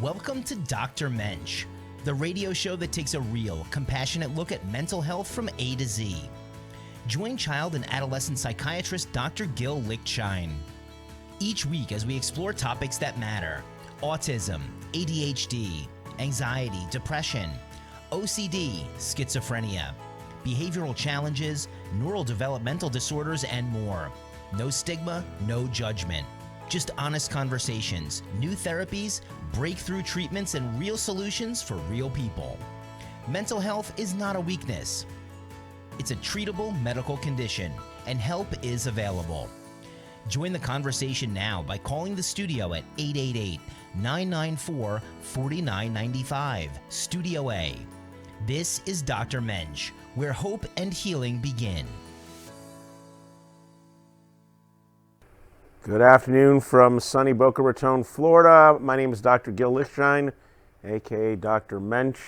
Welcome to Dr. Mensch, the radio show that takes a real, compassionate look at mental health from A to Z. Join child and adolescent psychiatrist Dr. Gil Lichtshein each week as we explore topics that matter: autism, ADHD, anxiety, depression, OCD, schizophrenia, behavioral challenges, neurodevelopmental disorders, and more. No stigma, no judgment. Just honest conversations, new therapies, breakthrough treatments, and real solutions for real people. Mental health is not a weakness. It's a treatable medical condition, and help is available. Join the conversation now by calling the studio at 888-994-4995, Studio A. This is Dr. Mensch, where hope and healing begin. Good afternoon from sunny Boca Raton, Florida. My name is Dr. Gil Lichtshein, aka Dr. Mensch.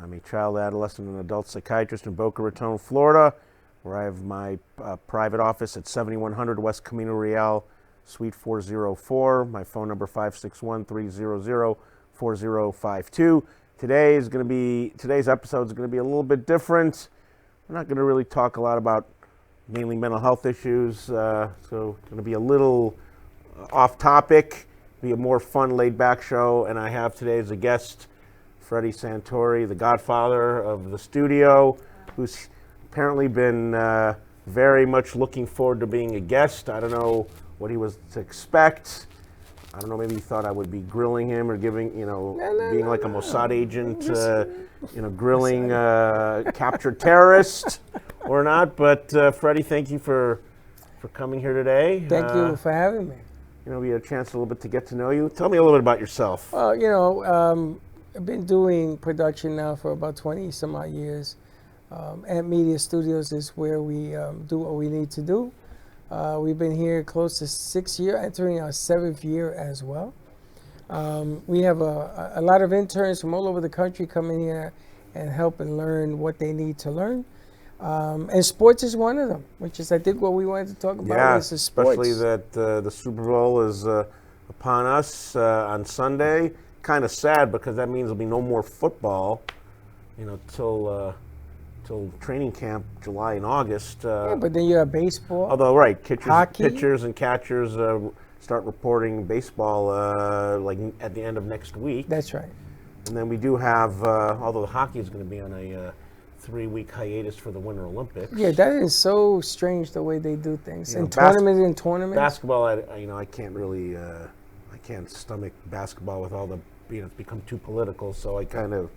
I'm a child, adolescent, and adult psychiatrist in Boca Raton, Florida, where I have my private office at 7100 West Camino Real, Suite 404. My phone number 561-300-4052. Today's episode is going to be a little bit different. We're not going to really talk a lot about mainly mental health issues, so it's going to be a little off topic, be a more fun, laid-back show. And I have today as a guest Freddy Santory, the godfather of the studio, who's apparently been very much looking forward to being a guest. I don't know what he was to expect. I don't know, maybe he thought I would be grilling him or being like a Mossad agent, grilling captured terrorist or not. But Freddie, thank you for coming here today. Thank you for having me. We had a chance a little bit to get to know you. Tell me a little bit about yourself. Well, I've been doing production now for about 20 some odd years. Ant Media Studios is where we do what we need to do. We've been here close to 6 years, entering our 7th year as well. We have a lot of interns from all over the country coming here and help and learn what they need to learn. And sports is one of them, which is, I think, what we wanted to talk about. Yeah, is sports. Especially that the Super Bowl is upon us on Sunday. Kind of sad because that means there'll be no more football, till training camp, July and August. Yeah, but then you have baseball. Although, right, hockey, pitchers and catchers start reporting baseball like at the end of next week. That's right. And then we do have, although the hockey is going to be on a 3-week hiatus for the Winter Olympics. Yeah, that is so strange the way they do things. Tournaments. Basketball, I can't really, I can't stomach basketball with all the, it's become too political. So I kind of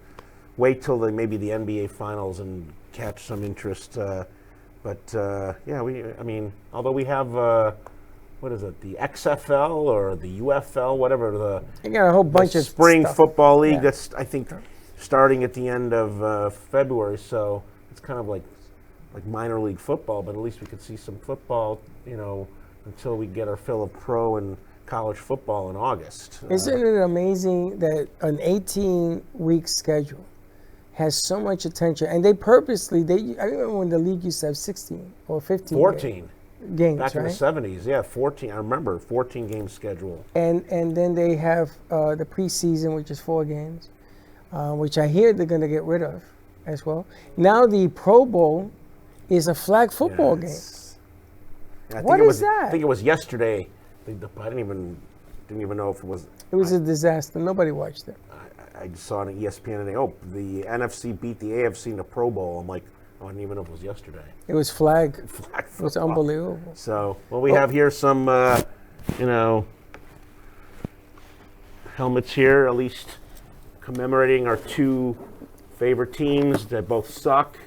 wait till maybe the NBA Finals and catch some interest. Although we have, what is it, the XFL or the UFL, whatever, you got a whole bunch of spring stuff. football league that's, I think, starting at the end of February. So it's kind of like minor league football, but at least we could see some football, until we get our fill of pro and college football in August. Isn't it amazing that an 18-week schedule has so much attention? And they purposely, I remember when the league used to have 16 or 15 14 games, back right? in the 70s. Yeah, 14. I remember 14 game schedule. And then they have the preseason, which is 4 games, which I hear they're going to get rid of as well. Now the Pro Bowl is a flag football game. What is that? I think it was yesterday. I didn't even know if it was. It was a disaster. Nobody watched it. I just saw it on ESPN today. Oh, the NFC beat the AFC in the Pro Bowl. I'm like, I didn't even know if it was yesterday. It was flag. Flag it was unbelievable. So, we have here some, helmets here, at least commemorating our 2 favorite teams that both suck.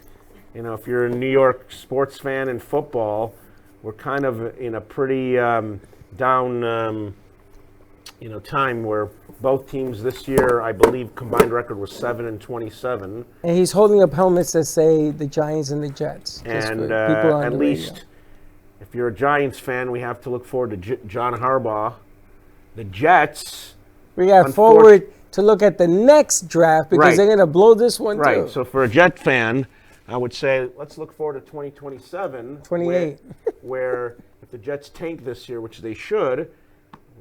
If you're a New York sports fan in football, we're kind of in a pretty down, time where both teams this year, I believe, combined record was 7-27. And he's holding up helmets that say the Giants and the Jets. And at least, if you're a Giants fan, we have to look forward to John Harbaugh. The Jets. We got forward to look at the next draft because they're going to blow this one too. Right. So for a Jet fan, I would say let's look forward to 2027. 28. Where if the Jets tank this year, which they should,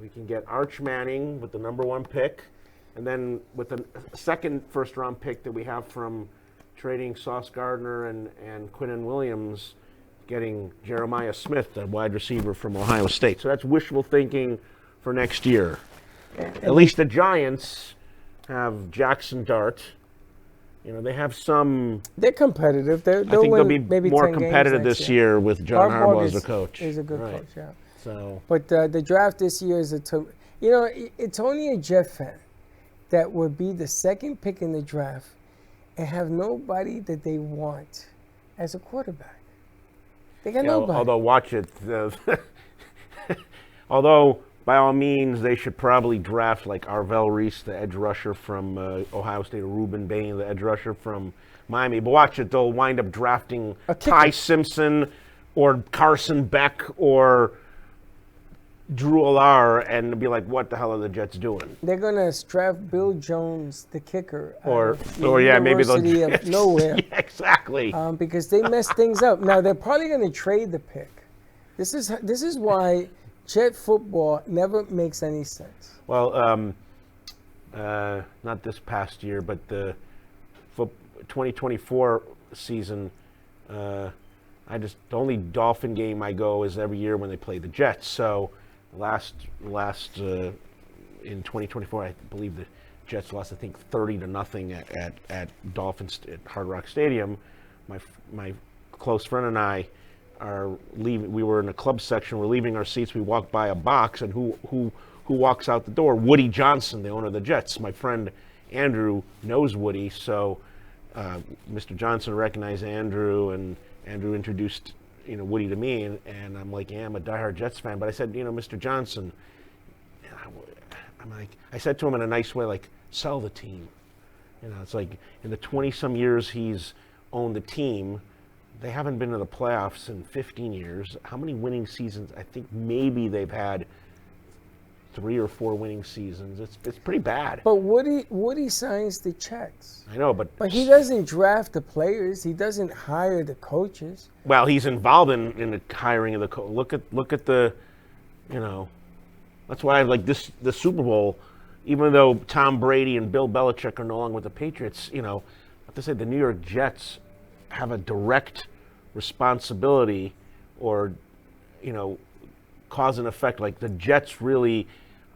we can get Arch Manning with the #1 pick, And then with the second first-round pick that we have from trading Sauce Gardner and Quinnen Williams, getting Jeremiah Smith, the wide receiver from Ohio State. So that's wishful thinking for next year. At least the Giants have Jackson Dart. They have some. They're competitive. I think they'll be maybe more competitive this year with John Harbaugh as the coach. He's a good coach, yeah. So, but the draft this year is it's only a Jet fan that would be the second pick in the draft and have nobody that they want as a quarterback. They got nobody. Although, watch it. Although, by all means, they should probably draft like Rivalries, the edge rusher from Ohio State, or Reuben Bain, the edge rusher from Miami. But watch it, they'll wind up drafting Ty Simpson or Carson Beck or Drew Allar and be like, what the hell are the Jets doing? They're going to draft Bill Jones, the kicker. Maybe they'll of nowhere. Yeah, exactly. Because they messed things up. Now, they're probably going to trade the pick. This is why Jet football never makes any sense. Well, not this past year, but the 2024 season, the only Dolphin game I go is every year when they play the Jets. So last in 2024, I believe the Jets lost, I think, 30-0 at Dolphins at Hard Rock Stadium. My close friend and I are leaving. We were in a club section. We're leaving our seats. We walk by a box, and who walks out the door? Woody Johnson, the owner of the Jets. My friend Andrew knows Woody, so Mr. Johnson recognized Andrew, and Andrew introduced Woody to me, and I'm like, yeah, I'm a diehard Jets fan. But I said, Mr. Johnson, I said to him in a nice way, like, sell the team. It's like in the 20-some years he's owned the team, they haven't been to the playoffs in 15 years. How many winning seasons? I think maybe they've had 3 or 4 winning seasons. It's pretty bad. But Woody signs the checks. I know, but he doesn't draft the players. He doesn't hire the coaches. Well, he's involved in the hiring of the coach. Look at the, that's why I like the Super Bowl. Even though Tom Brady and Bill Belichick are no longer with the Patriots, I have to say the New York Jets have a direct responsibility, or cause and effect. Like, the Jets really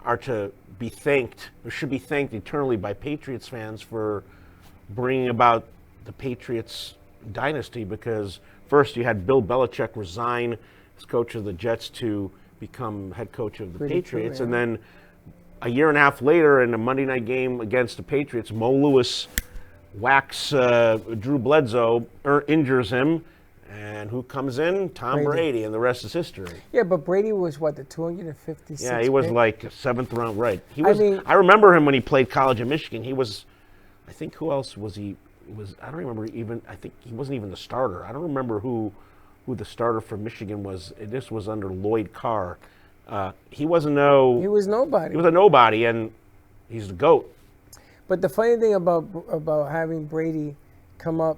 are to be thanked, or should be thanked eternally by Patriots fans for bringing about the Patriots dynasty, because first you had Bill Belichick resign as coach of the Jets to become head coach of the Patriots, and then a year and a half later in a Monday night game against the Patriots, Mo Lewis whacks Drew Bledsoe, injures him, and who comes in? Tom Brady, and the rest is history. Yeah, but Brady was what, the 256th? Yeah, he was pick? Like 7th round, right? He was. I remember him when he played college at Michigan. He was, I think, who else was he? I don't remember even. I think he wasn't even the starter. I don't remember who the starter for Michigan was. This was under Lloyd Carr. He wasn't He was nobody. He was a nobody, and he's the GOAT. But the funny thing about having Brady come up,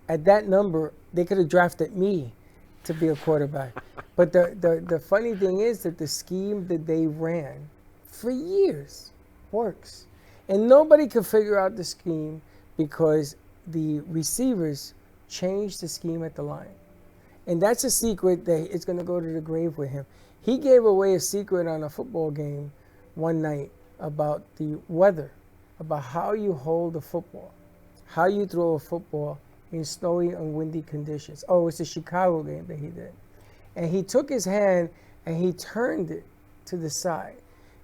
at that number, they could have drafted me to be a quarterback. But the funny thing is that the scheme that they ran for years works. And nobody could figure out the scheme because the receivers changed the scheme at the line. And that's a secret that it's going to go to the grave with him. He gave away a secret on a football game one night about the weather, about how you hold a football, how you throw a football in snowy and windy conditions. Oh, it's a Chicago game that he did. And he took his hand and he turned it to the side.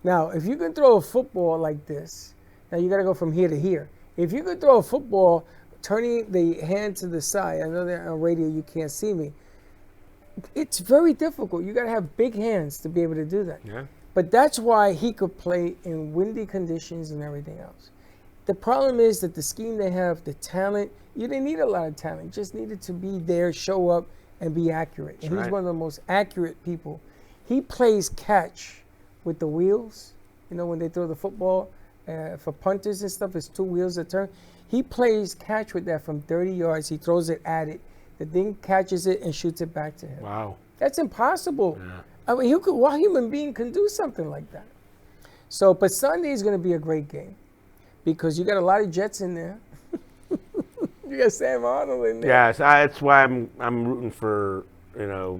Now, if you can throw a football like this, now you got to go from here to here. If you could throw a football turning the hand to the side, I know that on radio you can't see me, it's very difficult. You got to have big hands to be able to do that. Yeah. But that's why he could play in windy conditions and everything else. The problem is that the scheme they have, the talent, you didn't need a lot of talent. You just needed to be there, show up, and be accurate. And he's one of the most accurate people. He plays catch with the wheels. When they throw the football for punters and stuff, it's 2 wheels that turn. He plays catch with that from 30 yards. He throws it at it. The thing catches it and shoots it back to him. Wow. That's impossible. Yeah. What human being can do something like that? So, but Sunday is going to be a great game because you got a lot of Jets in there. You got Sam Arnold in there. Yeah, so that's why I'm rooting for the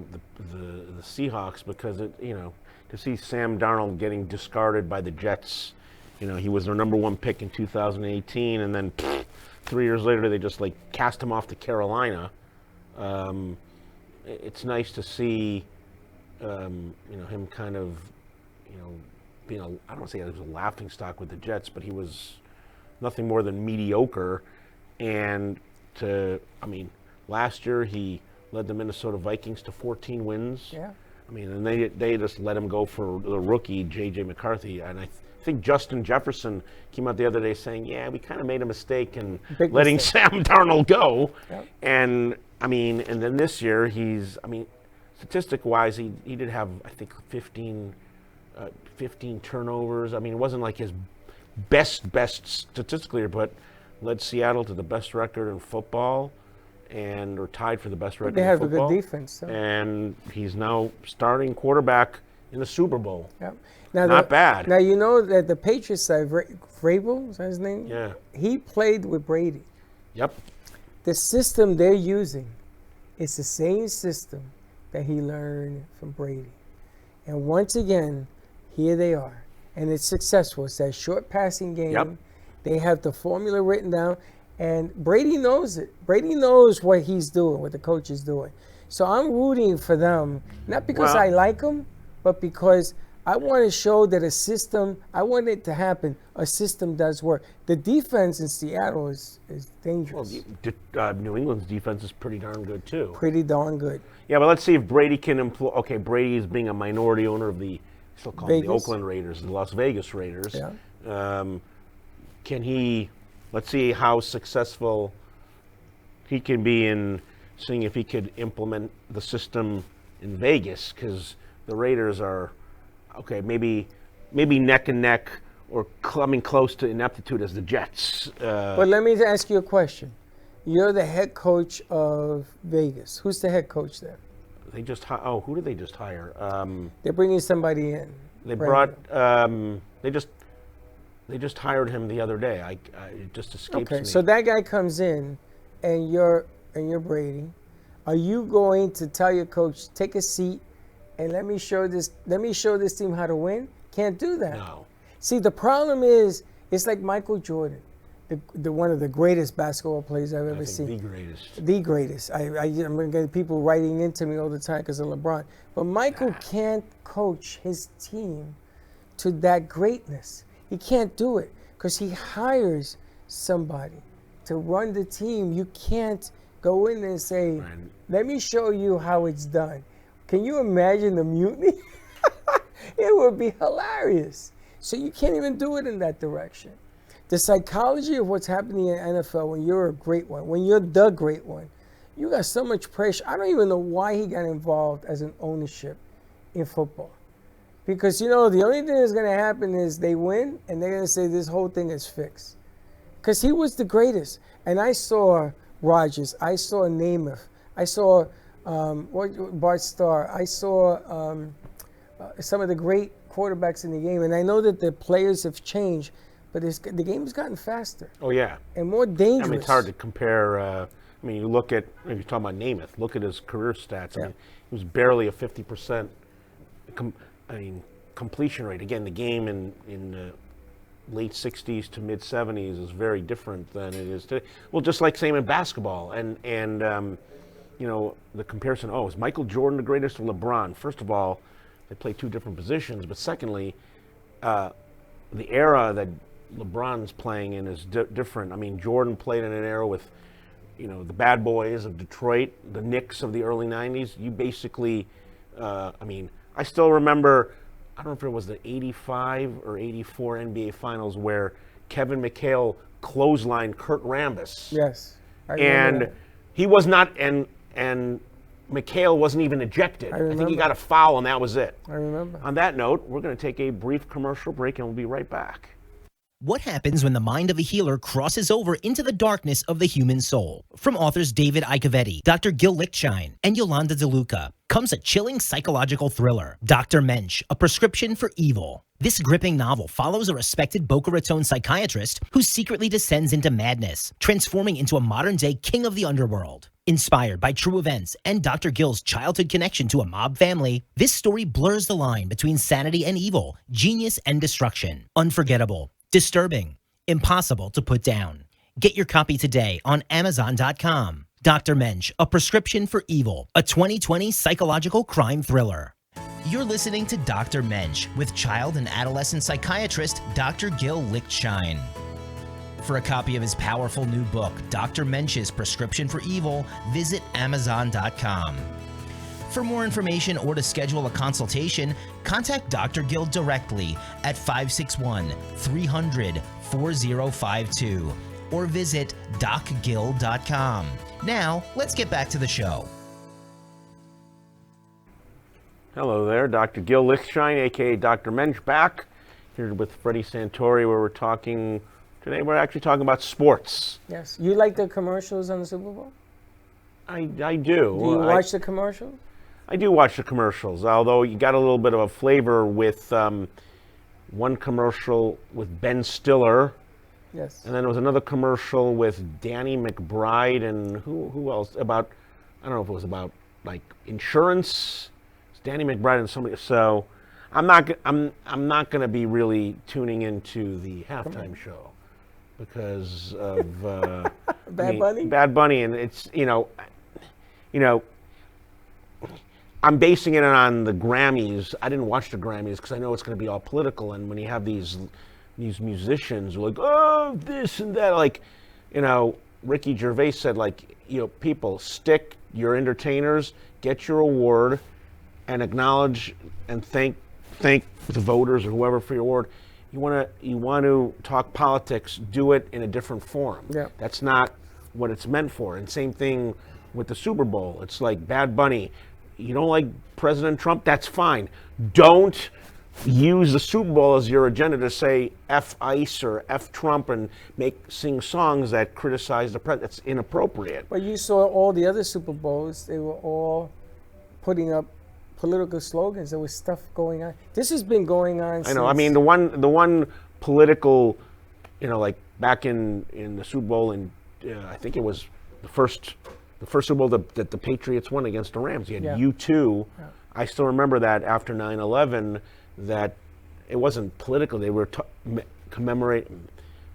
Seahawks, because to see Sam Darnold getting discarded by the Jets. He was their number one pick in 2018, and then 3 years later they just cast him off to Carolina. It's nice to see him kind of being I don't want to say he was a laughingstock with the Jets, but he was nothing more than mediocre. And last year he led the Minnesota Vikings to 14 wins. Yeah. And they just let him go for the rookie, J.J. McCarthy. And I think Justin Jefferson came out the other day saying, yeah, we kind of made a mistake in letting Sam Darnold go. Yep. And then this year statistic-wise, he did have, I think, 15 turnovers. It wasn't like his best statistically, but led Seattle to the best record in football, or tied for the best record in football. They have a good defense. So. And he's now starting quarterback in the Super Bowl. Yep. Not bad. Now, you know that the Patriots side, Vrabel, is that his name? Yeah. He played with Brady. Yep. The system they're using is the same system that he learned from Brady. And once again, here they are. And it's successful. It's that short passing game. Yep. They have the formula written down. And Brady knows it. Brady knows what he's doing, what the coach is doing. So I'm rooting for them, not because I like them, but because I want to show that a system, I want it to happen, a system does work. The defense in Seattle is dangerous. Well, New England's defense is pretty darn good, too. Pretty darn good. Yeah, but let's see if Brady can employ. Okay, Brady is being a minority owner of the Oakland Raiders, the Las Vegas Raiders. Yeah. Can he, let's see how successful he can be in seeing if he could implement the system in Vegas, because the Raiders are, maybe neck and neck or coming close to ineptitude as the Jets. But let me ask you a question. You're the head coach of Vegas. Who's the head coach there? They just who did they just hire? They're bringing somebody in. They brought they just hired him the other day. It just escapes me. Okay, so that guy comes in, and you're Brady. Are you going to tell your coach, take a seat, and let me show this team how to win? Can't do that. No. See, the problem is, it's like Michael Jordan, the one of the greatest basketball players I've ever seen. The greatest. The greatest. I'm going to get people writing into me all the time because of LeBron. But Michael can't coach his team to that greatness. He can't do it because he hires somebody to run the team. You can't go in there and say, let me show you how it's done. Can you imagine the mutiny? It would be hilarious. So you can't even do it in that direction. The psychology of what's happening in the NFL when you're a great one, when you're the great one, you got so much pressure. I don't even know why he got involved as an ownership in football. Because, the only thing that's going to happen is they win, and they're going to say this whole thing is fixed. Because he was the greatest. And I saw Rodgers. I saw Namath. I saw Bart Starr. I saw some of the great quarterbacks in the game. And I know that the players have changed, but the game has gotten faster. Oh, yeah. And more dangerous. It's hard to compare. You look at, if you're talking about Namath, look at his career stats. He was barely a 50% completion rate. Again, the game in the late 60s to mid 70s is very different than it is today. Well, just like same in basketball. And the comparison, is Michael Jordan the greatest or LeBron? First of all, they play two different positions. But secondly, the era that LeBron's playing in is different. Jordan played in an era with, the bad boys of Detroit, the Knicks of the early 90s. You basically, I still remember, I don't know if it was the 85 or 84 NBA Finals where Kevin McHale clotheslined Kurt Rambis. Yes. And he was not, and McHale wasn't even ejected. I think he got a foul, and that was it. I remember. On that note, we're going to take a brief commercial break, and we'll be right back. What happens when the mind of a healer crosses over into the darkness of the human soul? From authors David Icovetti, Dr. Gil Lichtshein, and Yolanda DeLuca comes a chilling psychological thriller, Dr. Mensch, A Prescription for Evil. This gripping novel follows a respected Boca Raton psychiatrist who secretly descends into madness, transforming into a modern-day king of the underworld. Inspired by true events and Dr. Gil's childhood connection to a mob family, this story blurs the line between sanity and evil, genius and destruction. Unforgettable, disturbing, impossible to put down. Get your copy today on Amazon.com. Dr. Mensch, A Prescription for Evil, a 2020 psychological crime thriller. You're listening to Dr. Mensch with child and adolescent psychiatrist Dr. Gil Lichtshein. For a copy of his powerful new book, Dr. Mensch's Prescription for Evil, visit Amazon.com. For more information or to schedule a consultation, contact Dr. Gil directly at 561-300-4052 or visit docgil.com. Now, let's get back to the show. Hello there, Dr. Gil Lichtshein, aka Dr. Mensch, back here with Freddy Santory, where we're actually talking about sports. Yes. You like the commercials on the Super Bowl? I do. Do you watch the commercials? I do watch the commercials, although you got a little bit of a flavor with one commercial with Ben Stiller. Yes. And then there was another commercial with Danny McBride and who else? I don't know if it was about like insurance. It's Danny McBride and somebody. So I'm not going to be really tuning into the halftime show because of Bad Bunny. Bad Bunny, and it's I'm basing it on the Grammys. I didn't watch the Grammys because I know it's going to be all political. And when you have these musicians who are like, oh, this and that, like, Ricky Gervais said, like, people, stick your entertainers, get your award, and acknowledge and thank the voters or whoever for your award. You want to talk politics, do it in a different forum. Yeah. That's not what it's meant for. And same thing with the Super Bowl. It's like Bad Bunny. You don't like President Trump? That's fine. Don't use the Super Bowl as your agenda to say F ICE or F Trump and sing songs that criticize the president. That's inappropriate. But you saw all the other Super Bowls, they were all putting up political slogans. There was stuff going on. This has been going on I know. I mean, the one political, like back in the Super Bowl, and I think it was the first Super Bowl that the Patriots won against the Rams. You had U2. Yeah. I still remember that after 9/11, that it wasn't political. They were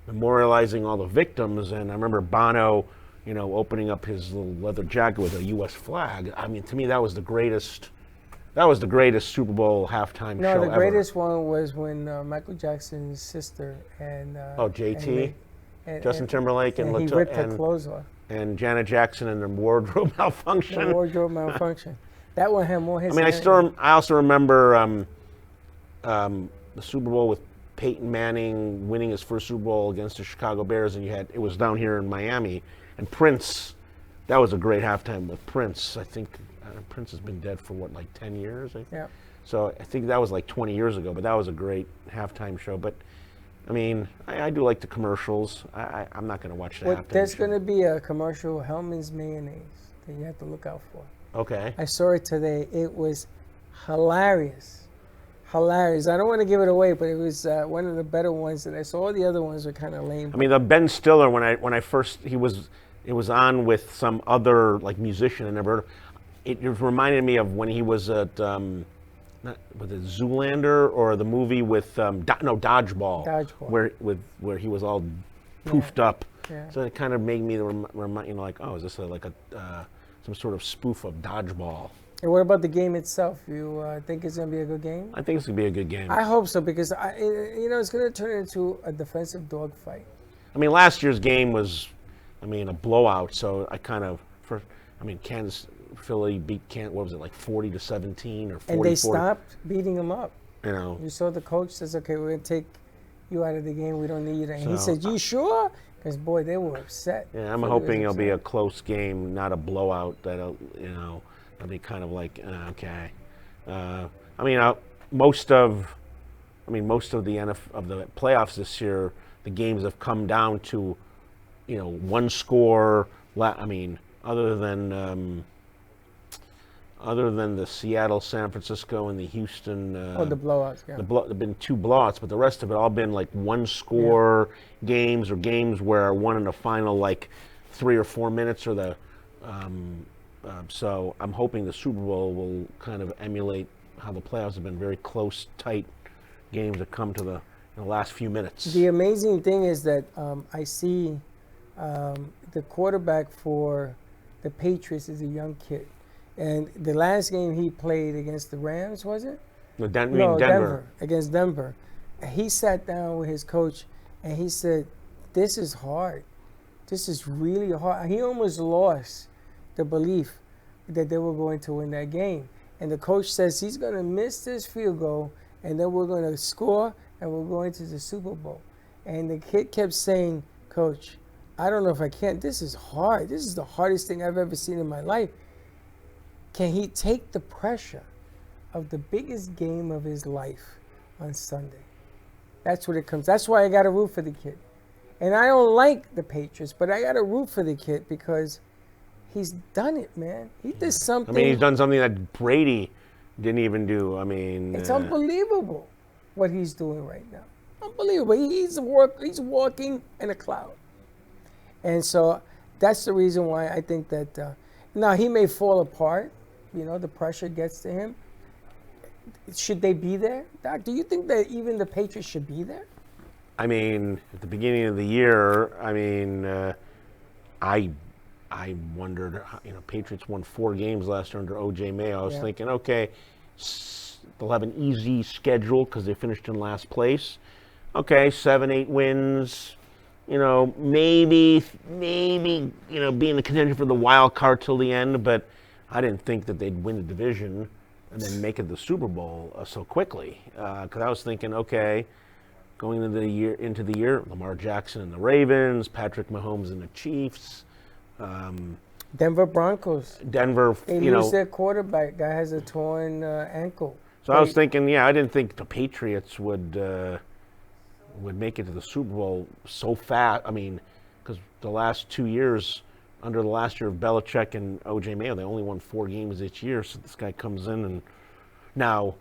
memorializing all the victims. And I remember Bono, opening up his little leather jacket with a U.S. flag. I mean, to me, that was the greatest. That was the greatest Super Bowl halftime show ever. No, the greatest one was when Michael Jackson's sister and JT, Justin Timberlake, and he ripped her clothes off. And Janet Jackson and the wardrobe malfunction. The wardrobe malfunction. That one had more hits. I mean, I also remember the Super Bowl with Peyton Manning winning his first Super Bowl against the Chicago Bears, and it was down here in Miami, and Prince. That was a great halftime with Prince. I think Prince has been dead for 10 years. Yeah. So I think that was like 20 years ago, but that was a great halftime show. But I mean, I do like the commercials. I'm not going to watch the halftime There's show. going to be a commercial, Hellman's Mayonnaise, that you have to look out for. Okay. I saw it today. It was hilarious. Hilarious. I don't want to give it away, but it was one of the better ones that I saw. All the other ones were kind of lame. I mean, the Ben Stiller, when I first, it was on with some other musician I never heard of. It reminded me of when he was at was it Zoolander or the movie with Dodgeball. Dodgeball. Where he was all poofed up. Yeah. So it kind of made me remind is this some sort of spoof of Dodgeball? And what about the game itself? You think it's going to be a good game? I think it's going to be a good game. I hope so, because it's going to turn into a defensive dogfight. I mean, last year's game was, a blowout. So Philly beat what was it, 40-17 or 40-40? And they stopped beating them up. You saw the coach says, okay, we're going to take you out of the game. We don't need you there. And he said, you sure? Because, boy, they were upset. Yeah, I'm hoping it'll be a close game, not a blowout. That'll be kind of okay. Most of the playoffs this year, the games have come down to, one score. I mean, other than the Seattle, San Francisco, and the Houston. The blowouts, yeah. There've been 2 blowouts, but the rest of it all been like one score games, or games where one in the final like 3 or 4 minutes, or the. So I'm hoping the Super Bowl will kind of emulate how the playoffs have been, very close, tight games that come to the last few minutes. The amazing thing is that I see the quarterback for the Patriots is a young kid. And the last game he played against the Rams, was it? No, Denver. Against Denver. He sat down with his coach and he said, this is hard. This is really hard. He almost lost the belief that they were going to win that game. And the coach says he's going to miss this field goal, and then we're going to score, and we're going to the Super Bowl. And the kid kept saying, Coach, I don't know if I can. This is hard. This is the hardest thing I've ever seen in my life. Can he take the pressure of the biggest game of his life on Sunday? That's what it comes. That's why I got to root for the kid. And I don't like the Patriots, but I got to root for the kid because he's done it, man. He did something. I mean, he's done something that Brady didn't even do. I mean, it's unbelievable what he's doing right now. Unbelievable. He's walking in a cloud. And so that's the reason why I think that now he may fall apart. The pressure gets to him. Should they be there? Doc, do you think that even the Patriots should be there? I mean, at the beginning of the year, I wondered, Patriots won 4 games last year under O.J. Mayo. I was thinking, okay, they'll have an easy schedule because they finished in last place. Okay, 7-8 wins. Maybe, be in the contention for the wild card till the end, but I didn't think that they'd win the division and then make it to the Super Bowl so quickly. Because I was thinking, okay, going into the year, Lamar Jackson and the Ravens, Patrick Mahomes and the Chiefs. Denver Broncos. Denver, they lose their quarterback. Guy has a torn ankle. So I was thinking, I didn't think the Patriots would make it to the Super Bowl so fast. I mean, because the last 2 years, under the last year of Belichick and O.J. Mayo, they only won 4 games each year. So this guy comes in, and now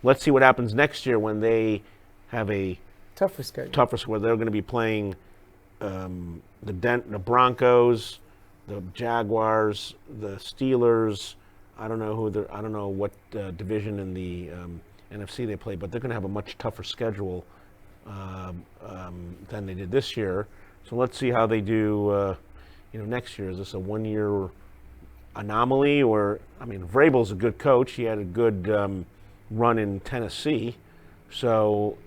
let's see what happens next year when they have a tougher schedule. Where they're going to be playing the Broncos, the Jaguars, the Steelers. I don't know what division in the NFC they play, but they're going to have a much tougher schedule than they did this year. So let's see how they do. Next year, is this a 1-year anomaly, or Vrabel's a good coach. He had a good run in Tennessee, so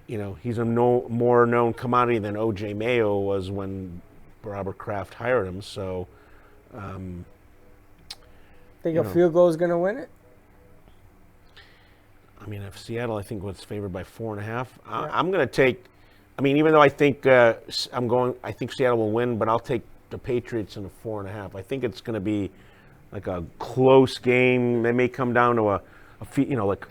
he's a more known commodity than O.J. Mayo was when Robert Kraft hired him. So, think a field goal is going to win it? If Seattle, I think, was favored by 4.5. I'm going to take. Even though I think I think Seattle will win, but I'll take the Patriots in a 4.5. I think it's going to be like a close game. They may come down to like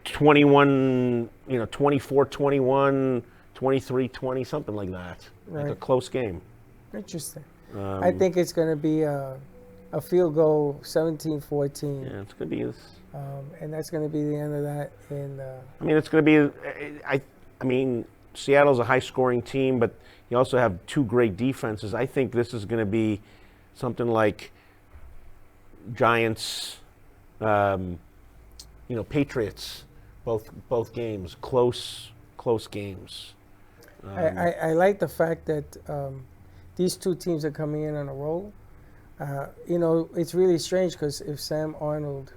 21, 24-21, 23-20, something like that. Right. Like a close game. Interesting. I think it's going to be a field goal, 17-14. Yeah, it's going to be this. And that's going to be the end of that. And it's going to be. Seattle's a high-scoring team, but you also have 2 great defenses. I think this is going to be something like Giants, Patriots, both games, close games. I like the fact that these 2 teams are coming in on a roll. It's really strange because if Sam Arnold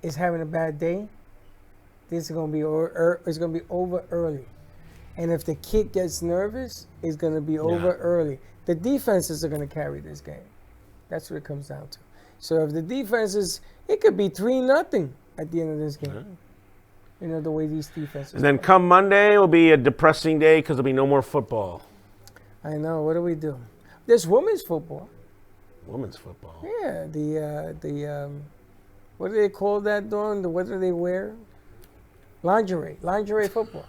is having a bad day, this is going to be over early. And if the kid gets nervous, it's going to be over early. The defenses are going to carry this game. That's what it comes down to. So if the defenses, it could be 3-0 at the end of this game. The way these defenses And then come Monday will be a depressing day because there'll be no more football. I know. What do we do? There's women's football. Women's football. Yeah. The what do they call that, Dawn? What do they wear? Lingerie football.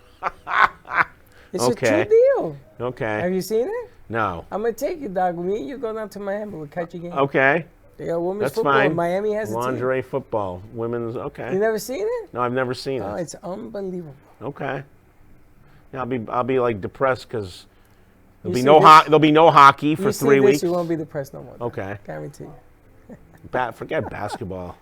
It's Okay. a true deal. Okay. Have you seen it? No. I'm gonna take you, dog. Me and you go down to Miami. We'll catch a game. Okay. They got women's That's football. fine. Miami has a team. Lingerie football, women's. Okay. You never seen it? No, I've never seen Oh, it. it's unbelievable. Okay. Yeah, I'll be like depressed because You there'll be see no this- there'll be no hockey for You see 3 this, weeks. you won't be depressed no more. dog. Okay. Guarantee you. Forget basketball.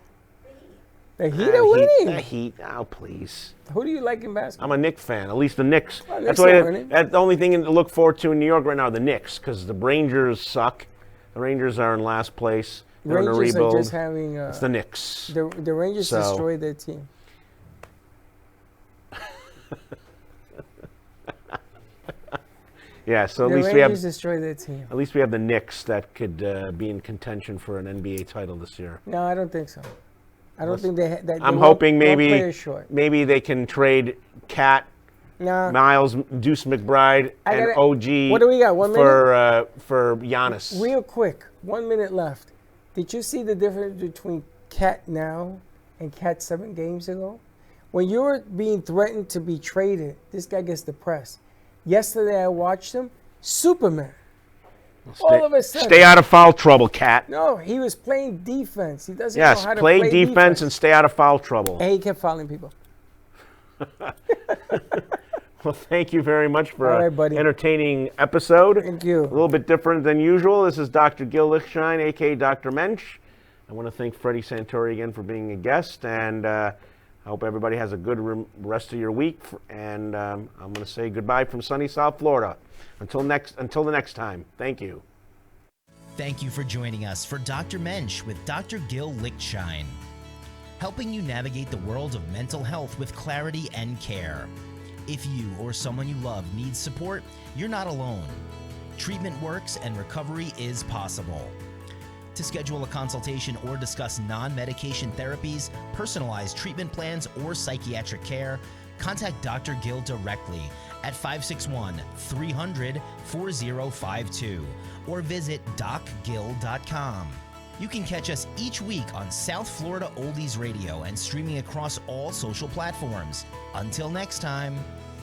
The Heat are winning. The Heat. Oh, please. Who do you like in basketball? I'm a Knicks fan. At least the Knicks. Well, That's Knicks are winning. that's the only thing to look forward to in New York right now. The Knicks, because the Rangers suck. The Rangers are in last place. They're in a Rangers rebuild. are just having. It's the Knicks. The Rangers So- destroyed their team. Yeah. So The at least Rangers destroyed their team. we have the Knicks that could be in contention for an NBA title this year. No, I don't think so. I don't think they. I'm hoping one maybe player short. they can trade Cat, No. Miles, Deuce McBride, I and gotta- OG. What do we got? 1 minute? For Giannis. Real quick, 1 minute left. Did you see the difference between Cat now and Cat 7 games ago? When you're being threatened to be traded, this guy gets depressed. Yesterday I watched him, Superman. All of a sudden. Stay out of foul trouble, Cat. No, he was playing defense. He doesn't Yes, know how to play defense and stay out of foul trouble. And he kept fouling people. Well, thank you very much for All right, an buddy. entertaining episode. Thank you. A little bit different than usual. This is Dr. Gil Lichtshein, a.k.a. Dr. Mensch. I want to thank Freddy Santory again for being a guest, and I hope everybody has a good rest of your week. And I'm going to say goodbye from sunny South Florida. Until the next time. Thank you. Thank you for joining us for Dr. Mensch with Dr. Gil Lichtshein, helping you navigate the world of mental health with clarity and care. If you or someone you love needs support, you're not alone. Treatment works and recovery is possible. To schedule a consultation or discuss non-medication therapies, personalized treatment plans, or psychiatric care, contact Dr. Gil directly at 561-300-4052 or visit docgil.com. You can catch us each week on South Florida Oldies Radio and streaming across all social platforms. Until next time.